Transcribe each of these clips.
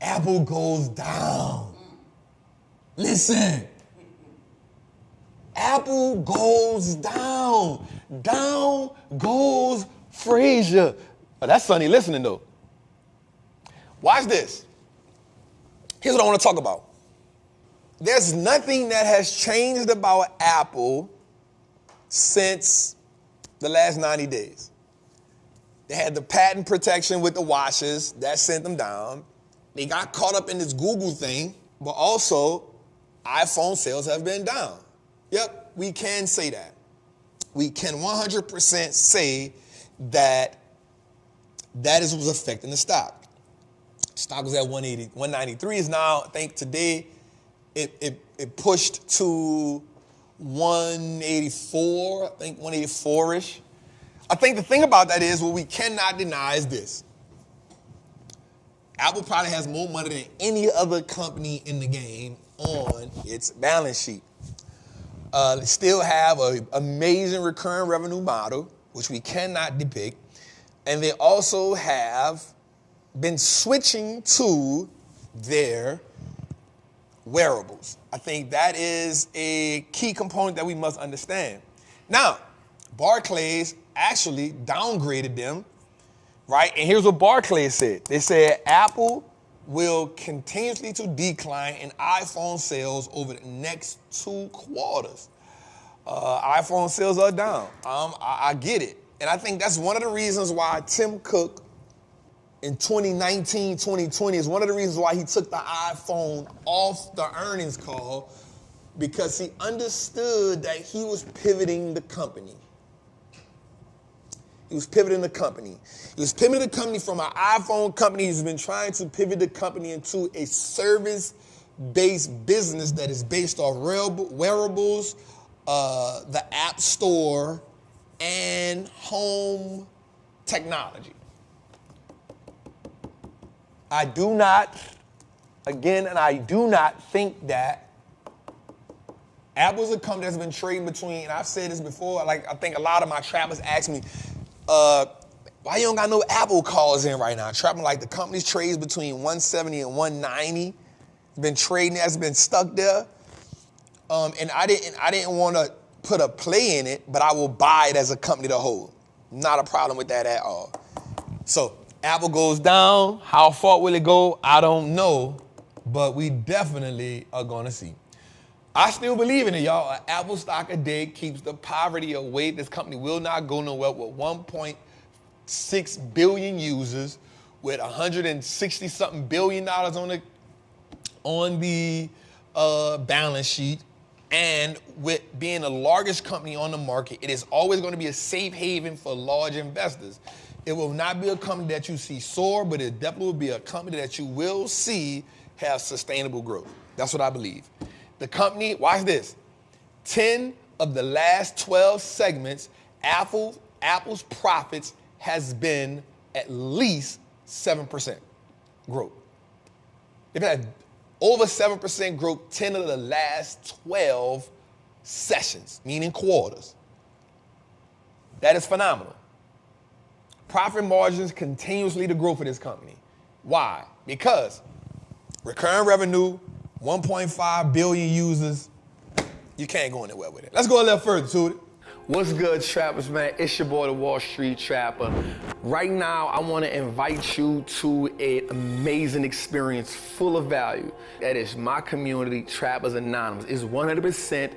Apple goes down. Listen. Apple goes down. Down goes Frazier. Oh, that's Sonny listening though. Watch this. Here's what I want to talk about. There's nothing that has changed about Apple since the last 90 days. They had the patent protection with the watches. That sent them down. They got caught up in this Google thing, but also iPhone sales have been down. Yep, we can say that. We can 100% say that is what's affecting the stock. Stock was at 180, 193 is now, I think today, it pushed to 184, I think 184-ish. I think the thing about that is what we cannot deny is this. Apple probably has more money than any other company in the game on its balance sheet. They still have an amazing recurring revenue model, which we cannot depict. And they also have been switching to their wearables. I think that is a key component that we must understand. Now, Barclays actually downgraded them, right? And here's what Barclays said. They said Apple will continuously to decline in iPhone sales over the next 2 quarters. iPhone sales are down. I get it. And I think that's one of the reasons why Tim Cook in 2019, 2020 is one of the reasons why he took the iPhone off the earnings call, because he understood that he was pivoting the company. He was pivoting the company. He was pivoting the company from an iPhone company. He's been trying to pivot the company into a service-based business that is based off wearables, the App Store, and home technology. I do not think that Apple's a company that's been trading between, and I've said this before, like I think a lot of my trappers ask me, why you don't got no Apple calls in right now? Trapping like the company's trades between 170 and 190. Been trading, has been stuck there. And I didn't want to put a play in it, but I will buy it as a company to hold. Not a problem with that at all. So Apple goes down. How far will it go? I don't know, but we definitely are going to see. I still believe in it, y'all. An Apple stock a day keeps the poverty away. This company will not go nowhere with 1.6 billion users, with 160-something billion dollars on the balance sheet. And with being the largest company on the market, it is always going to be a safe haven for large investors. It will not be a company that you see soar, but it definitely will be a company that you will see have sustainable growth. That's what I believe. The company, watch this, 10 of the last 12 segments, Apple's profits has been at least 7% growth. They've had over 7% growth 10 of the last 12 sessions, meaning quarters. That is phenomenal. Profit margins continuously to grow for this company. Why? Because recurring revenue, 1.5 billion users, you can't go anywhere with it. Let's go a little further to it. What's good, trappers, man? It's your boy, the Wallstreet Trapper. Right now, I want to invite you to an amazing experience full of value. That is my community, Trappers Anonymous. It's 100%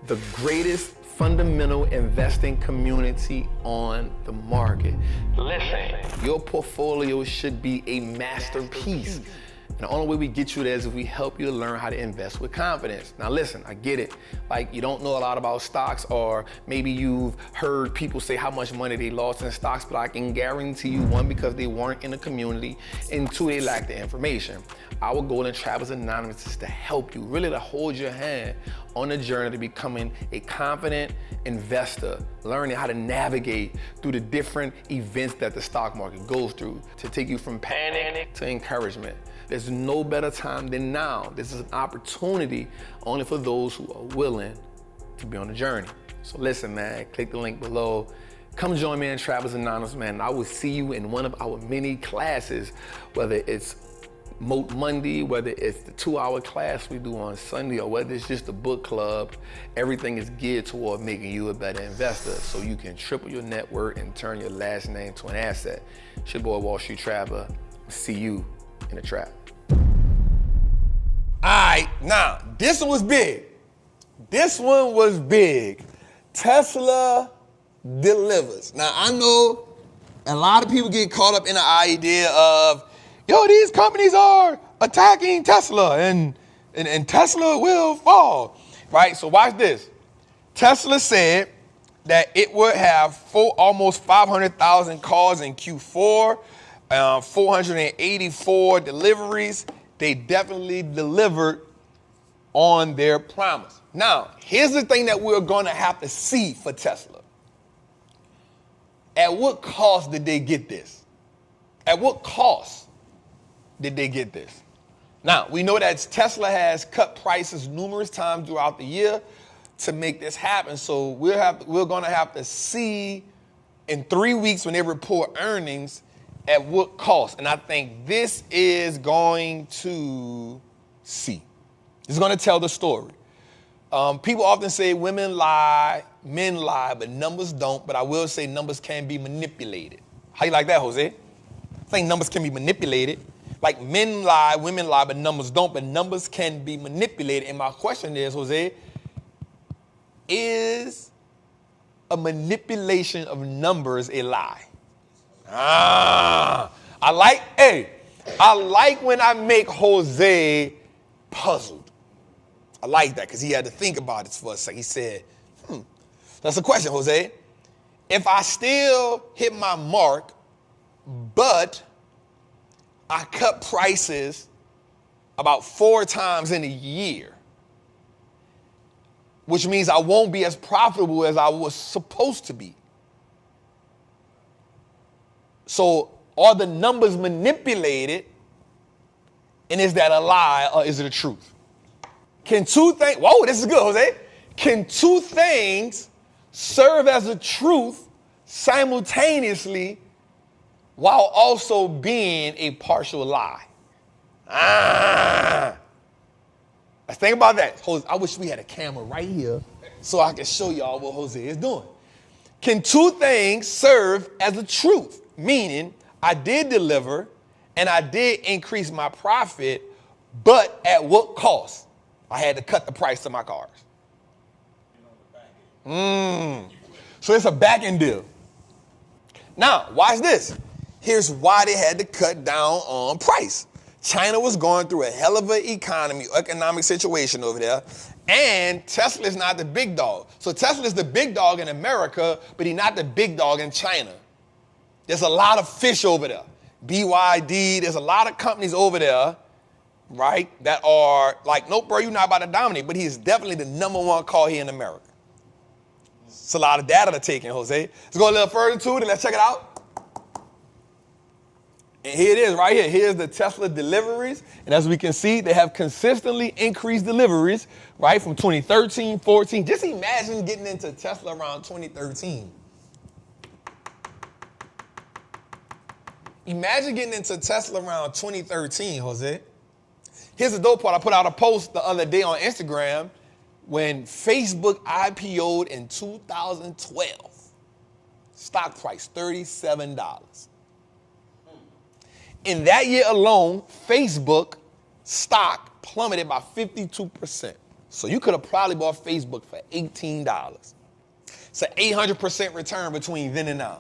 the greatest fundamental investing community on the market. Listen, your portfolio should be a masterpiece. And the only way we get you there is if we help you to learn how to invest with confidence. Now listen, I get it. Like, you don't know a lot about stocks, or maybe you've heard people say how much money they lost in stocks, but I can guarantee you, one, because they weren't in the community, and two, they lack the information. Our goal in Trappers Anonymous is to help you, really to hold your hand on the journey to becoming a confident investor, learning how to navigate through the different events that the stock market goes through, to take you from panic to encouragement. There's no better time than now. This is an opportunity only for those who are willing to be on the journey. So listen, man, click the link below. Come join me in Trappers Anonymous, man. I will see you in one of our many classes, whether it's Moat Monday, whether it's the 2-hour class we do on Sunday, or whether it's just a book club, everything is geared toward making you a better investor so you can triple your net worth and turn your last name to an asset. It's your boy, Wall Street Trapper. See you in the trap. All right, now, this one was big. This one was big. Tesla delivers. Now, I know a lot of people get caught up in the idea of, yo, these companies are attacking Tesla and Tesla will fall, right? So watch this. Tesla said that it would have almost 500,000 cars in Q4, 484 deliveries. They definitely delivered on their promise. Now, here's the thing that we're going to have to see for Tesla. At what cost did they get this? At what cost did they get this? Now, we know that Tesla has cut prices numerous times throughout the year to make this happen. So we're going to have to see in 3 weeks when they report earnings at what cost. And I think this is going to see. It's going to tell the story. People often say women lie, men lie, but numbers don't. But I will say numbers can be manipulated. How you like that, Jose? I think numbers can be manipulated. Like men lie, women lie, but numbers don't. But numbers can be manipulated. And my question is, Jose, is a manipulation of numbers a lie? I like when I make Jose puzzled. I like that because he had to think about it for a second. He said, that's a question, Jose. If I still hit my mark, but I cut prices about 4 times in a year, which means I won't be as profitable as I was supposed to be. So are the numbers manipulated, and is that a lie or is it a truth? Can two things, whoa, this is good, Jose. Can two things serve as a truth simultaneously while also being a partial lie? Let's think about that. Jose, I wish we had a camera right here so I could show y'all what Jose is doing. Can two things serve as a truth? Meaning, I did deliver and I did increase my profit, but at what cost? I had to cut the price of my cars. So it's a back end deal. Now, watch this. Here's why they had to cut down on price. China was going through a hell of an economic situation over there, and Tesla is not the big dog. So Tesla is the big dog in America, but he's not the big dog in China. There's a lot of fish over there. BYD, there's a lot of companies over there, right, that are like, nope, bro, you're not about to dominate, but he's definitely the #1 car here in America. It's a lot of data to take in, Jose. Let's go a little further to it and let's check it out. And here it is right here. Here's the Tesla deliveries. And as we can see, they have consistently increased deliveries, right, from 2013, 14. Just imagine getting into Tesla around 2013. Imagine getting into Tesla around 2013, Jose. Here's the dope part. I put out a post the other day on Instagram when Facebook IPO'd in 2012. Stock price, $37. In that year alone, Facebook stock plummeted by 52%. So you could have probably bought Facebook for $18. It's an 800% return between then and now.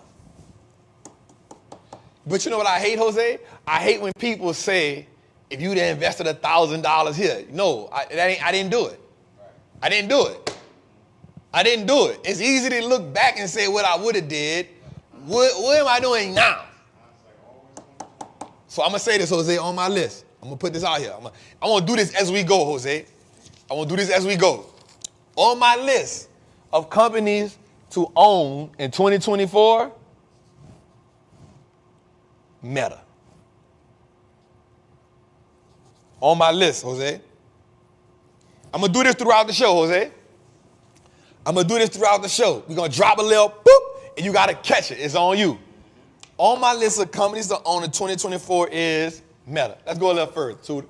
But you know what I hate, Jose? I hate when people say, if you'd have invested $1,000 here. No, I didn't do it. I didn't do it. I didn't do it. It's easy to look back and say what I would have did. What am I doing now? So I'm going to say this, Jose, on my list. I'm going to put this out here. I want to do this as we go, Jose. I want to do this as we go. On my list of companies to own in 2024, Meta. On my list, Jose. I'm going to do this throughout the show, Jose. I'm going to do this throughout the show. We're going to drop a little boop, and you got to catch it. It's on you. On my list of companies to own in 2024 is Meta. Let's go a little further, Tudor.